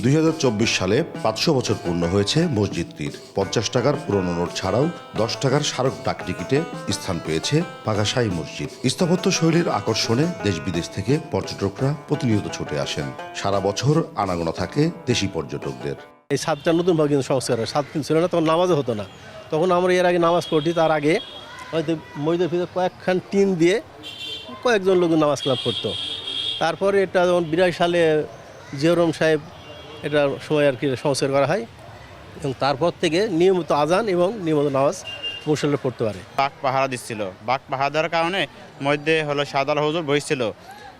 2024 সালে 500 বছর পূর্ণ হয়েছে মসজিদটির। 50 টাকার পুরনো নোট ছাড়াও 10 টাকার স্মারক ডাকটিকিটে স্থান পেয়েছে বাঘাশাহী মসজিদ। স্থাপত্য শৈলীর আকর্ষণে দেশ বিদেশ থেকে পর্যটকরা প্রতিনিয়ত ছুটে আসেন। সারা বছর আনাগোনা থাকে দেশি পর্যটকদের। এই ছাদটা নতুনভাবে কিন্তু সংস্কার হয়। ছাদ কিন্তু ছিল না, তখন নামাজও হতো না। তখন আমরা এর আগে নামাজ পড়ি, তার আগে হয়তো মসজিদের ভিতরে কয়েকখান টিন দিয়ে কয়েকজন লোক নামাজ কালাম পড়তো। তারপরে এটা যখন 82 সালে জিয়রম সাহেব এটা সময় আর কি সংস্কার করা হয়, এবং তারপর থেকে নিয়মিত আজান এবং নিয়মিত নামাজ মুসল্লিরা পড়তে পারে। বাঘ পাহারা দিচ্ছিল, বাঘ পাহারা দেওয়ার কারণে মধ্যে হলো শাহজালাল হুজুর বসছিল,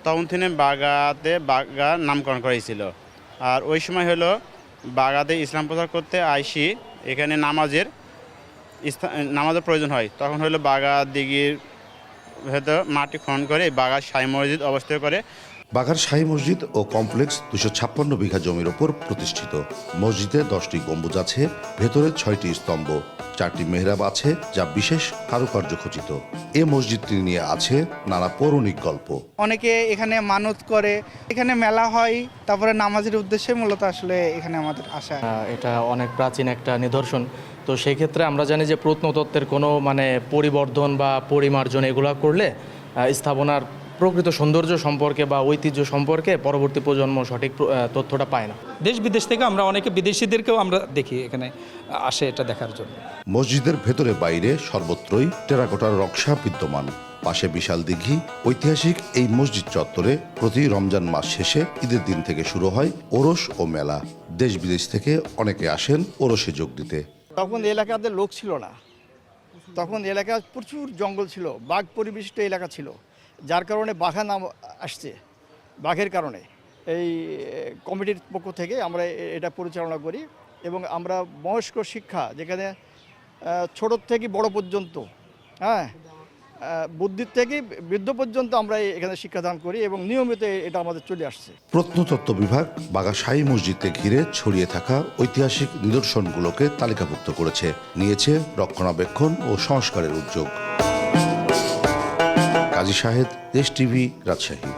তখন তিনি বাগাতে বাগা নামকরণ করেছিল। আর ওই সময় হলো বাগাতে ইসলাম প্রচার করতে আইসি এখানে নামাজের প্রয়োজন হয়, তখন হলো বাগা দিঘির ভেতর মাটি খনন করে বাঘার শাহী মসজিদ অবস্থিত করে। বাঘার শাহী মসজিদ ও কমপ্লেক্স 256 বিঘা জমির ওপর প্রতিষ্ঠিত। মসজিদে 10টি গম্বুজ আছে, ভেতরে 6টি স্তম্ভ, 4টি মেহরাব আছে যা বিশেষ কারুকার্য খচিত। এ মসজিদটি নিয়ে আছে নানা পৌরাণিক গল্প। অনেকে এখানে মানত করে, এখানে মেলা হয়, তারপরে নামাজের উদ্দেশ্যে মূলত আসলে এখানে আমাদের আসা। এটা অনেক প্রাচীন একটা নিদর্শন। তো সেই ক্ষেত্রে আমরা জানি যে প্রত্নতত্ত্বের কোনো পরিবর্ধন বা পরিমার্জন এগুলো করলে স্থাপনার প্রকৃত সৌন্দর্য সম্পর্কে বা ঐতিহ্য সম্পর্কে পরবর্তী প্রজন্ম সঠিক তথ্যটা পায় না। দেশ বিদেশ থেকে আমরা অনেকে বিদেশিদেরকেও আমরা দেখি এখানে আসে এটা দেখার জন্য। মসজিদের ভেতরে বাইরে সর্বত্রই টেরাকোটার নকশা বিদ্যমান। পাশে বিশাল দিঘি। ঐতিহাসিক এই মসজিদ চত্বরে প্রতি রমজান মাস শেষে ঈদের দিন থেকে শুরু হয় ওরস ও মেলা। দেশ বিদেশ থেকে অনেকে আসেন ওরসে যোগ দিতে। তখন এলাকাতে লোক ছিল না, তখন এলাকা প্রচুর জঙ্গল ছিল, বাঘ পরিবেষ্টিত এলাকা ছিল, যার কারণে বাঘা নাম আসছে। বাঘের কারণে এই কমিটির পক্ষ থেকে আমরা এটা পরিচালনা করি, এবং আমরা বয়স্ক শিক্ষা যেখানে ছোট থেকে বড় পর্যন্ত, বুদ্ধির থেকে বৃদ্ধ পর্যন্ত আমরা এখানে শিক্ষাদান করি, এবং নিয়মিত এটা আমাদের চলে আসছে। প্রত্নতত্ত্ব বিভাগ বাঘাশাহী মসজিদকে ঘিরে ছড়িয়ে থাকা ঐতিহাসিক নিদর্শনগুলোকে তালিকাভুক্ত করেছে, নিয়েছে রক্ষণাবেক্ষণ ও সংস্কারের উদ্যোগ। কাজী শাহেদ, দেশ টিভি, রাজশাহী।